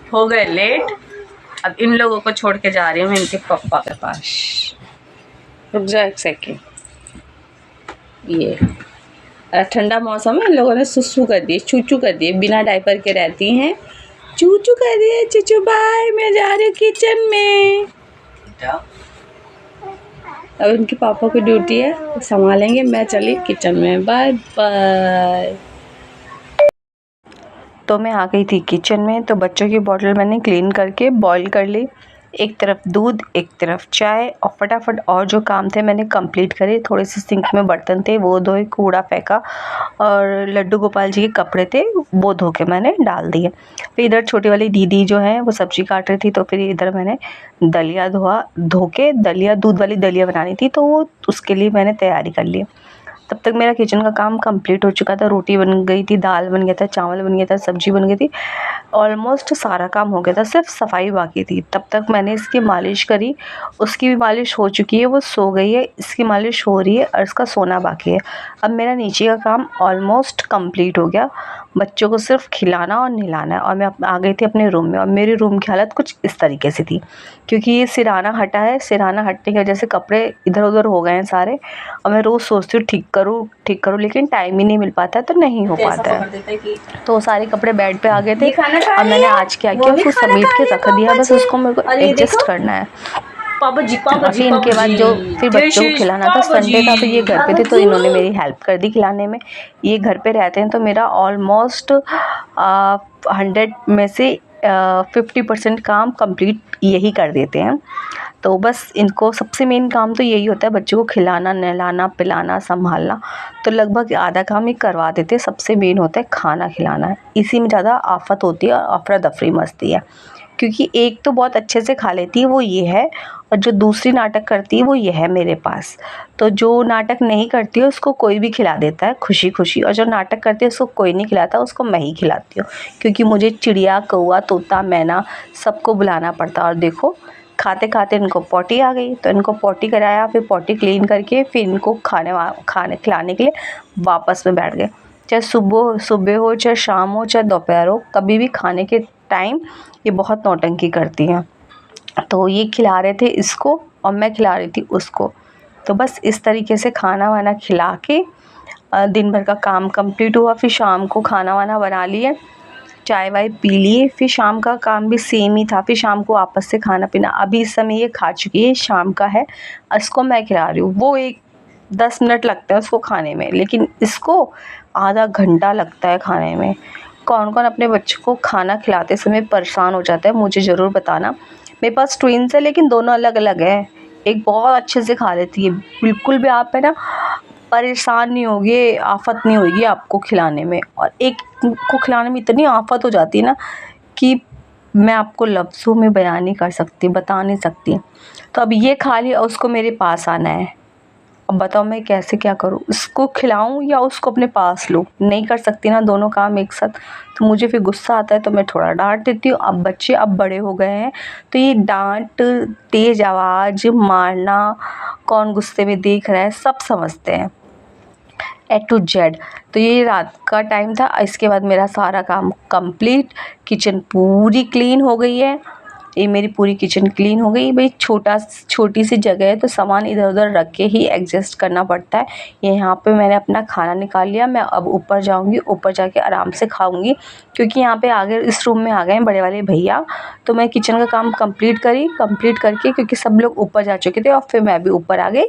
हो गए लेट। अब इन लोगों को छोड़ के जा रही हूँ मैं इनके पापा के पास। रुक जाओ एक सेकेंड। ये ठंडा मौसम है, इन लोगों ने सुसु कर दिए, चूचू कर दिए, बिना डायपर के रहती हैं। चूचू कर दिए, चूचू बाय, मैं जा रही हूँ किचन में। अब इनके पापा की ड्यूटी है, तो संभालेंगे, मैं चली किचन में। Bye bye. तो मैं आ गई थी किचन में। तो बच्चों की बॉटल मैंने क्लीन करके बॉईल कर ली, एक तरफ दूध एक तरफ चाय, और फटाफट और जो काम थे मैंने कंप्लीट करे। थोड़े से सिंक में बर्तन थे वो धोए, कूड़ा फेंका, और लड्डू गोपाल जी के कपड़े थे वो धो के मैंने डाल दिए। फिर इधर छोटी वाली दीदी जो है वो सब्जी काट रही थी, तो फिर इधर मैंने दलिया धो के दलिया, दूध वाली दलिया बनानी थी, तो वो उसके लिए मैंने तैयारी कर ली। तब तक मेरा किचन का काम कंप्लीट हो चुका था। रोटी बन गई थी, दाल बन गया था, चावल बन गया था, सब्जी बन गई थी, ऑलमोस्ट सारा काम हो गया था, सिर्फ सफाई बाकी थी। तब तक मैंने इसकी मालिश करी, उसकी भी मालिश हो चुकी है, वो सो गई है, इसकी मालिश हो रही है और इसका सोना बाकी है। अब मेरा नीचे का काम ऑलमोस्ट कंप्लीट हो गया, बच्चों को सिर्फ खिलाना और नहलाना है। और मैं आ गई थी अपने रूम में, और मेरे रूम की हालत कुछ इस तरीके से थी, क्योंकि ये सिरहाना हटा है, सिरहाना हटने की वजह से कपड़े इधर उधर हो गए हैं सारे। और मैं रोज़ सोचती हूँ ठीक करूँ, लेकिन टाइम ही नहीं मिल पाता है, तो नहीं हो पाता है। तो सारे कपड़े बेड पे आ गए थे, और मैंने आज क्या किया, उसको समेट के रख दिया, बस उसको मेरे को एडजस्ट करना है। पापा जी फिर इनके बाद जो फिर बच्चों को खिलाना था, संडे था तो ये घर पे थे, तो इन्होंने मेरी हेल्प कर दी खिलाने में। ये घर पे रहते हैं, तो मेरा ऑलमोस्ट 100 में से 50% काम कंप्लीट यही कर देते हैं। तो बस इनको सबसे मेन काम तो यही होता है, बच्चों को खिलाना, नहलाना, पिलाना, संभालना। तो लगभग आधा काम ही करवा देते हैं। सबसे मेन होता है खाना खिलाना, इसी में ज़्यादा आफत होती है और अफरा दफरी मचती है, क्योंकि एक तो बहुत अच्छे से खा लेती है, वो ये है, और जो दूसरी नाटक करती है वो ये है मेरे पास। तो जो नाटक नहीं करती है उसको कोई भी खिला देता है खुशी खुशी, और जो नाटक करती है उसको कोई नहीं खिलाता, उसको मैं ही खिलाती हूँ, क्योंकि मुझे चिड़िया, कौवा, तोता, मैना सबको बुलाना पड़ता है। और देखो खाते खाते इनको पॉटी आ गई, तो इनको पॉटी कराया, फिर पॉटी क्लीन करके फिर इनको खाने खिलाने के लिए वापस में बैठ गए। चाहे सुबह हो, चाहे शाम हो, चाहे दोपहर हो, कभी भी खाने के टाइम ये बहुत नौटंकी करती हैं। तो ये खिला रहे थे इसको और मैं खिला रही थी उसको। तो बस इस तरीके से खाना वाना खिला के दिन भर का काम कंप्लीट हुआ। फिर शाम को खाना वाना बना लिए, चाय वाय पी लिए, फिर शाम का काम भी सेम ही था। फिर शाम को वापस से खाना पीना, अभी इस समय ये खा चुकी है, शाम का है, इसको मैं खिला रही हूँ। वो एक 10 मिनट लगते हैं उसको खाने में, लेकिन इसको आधा घंटा लगता है खाने में। कौन कौन अपने बच्चों को खाना खिलाते समय परेशान हो जाता है, मुझे ज़रूर बताना। मेरे पास ट्विन्स है, लेकिन दोनों अलग अलग है। एक बहुत अच्छे से खा लेती है, बिल्कुल भी आप है ना परेशान नहीं होगे, आफत नहीं होगी आपको खिलाने में। और एक को खिलाने में इतनी आफत हो जाती है ना कि मैं आपको लफ्ज़ों में बयान नहीं कर सकती, बता नहीं सकती। तो अब ये खा लिया, उसको मेरे पास आना है। अब बताओ मैं कैसे क्या करूँ, उसको खिलाऊं या उसको अपने पास लूँ? नहीं कर सकती ना दोनों काम एक साथ। तो मुझे फिर गुस्सा आता है, तो मैं थोड़ा डांट देती हूँ। अब बच्चे अब बड़े हो गए हैं, तो ये डांट, तेज़ आवाज़, मारना, कौन गुस्से में देख रहा है, सब समझते हैं A to Z। तो ये रात का टाइम था। इसके बाद मेरा सारा काम कंप्लीट, किचन पूरी क्लीन हो गई है। ये मेरी पूरी किचन क्लीन हो गई। भाई छोटी सी जगह है, तो सामान इधर उधर रख के ही एडजस्ट करना पड़ता है। ये यहाँ पे मैंने अपना खाना निकाल लिया। मैं अब ऊपर जाऊँगी, ऊपर जाके आराम से खाऊँगी, क्योंकि यहाँ पे आगे इस रूम में आ गए हैं बड़े वाले भैया। तो मैं किचन का काम कंप्लीट करके, क्योंकि सब लोग ऊपर जा चुके थे, और फिर मैं भी ऊपर आ गई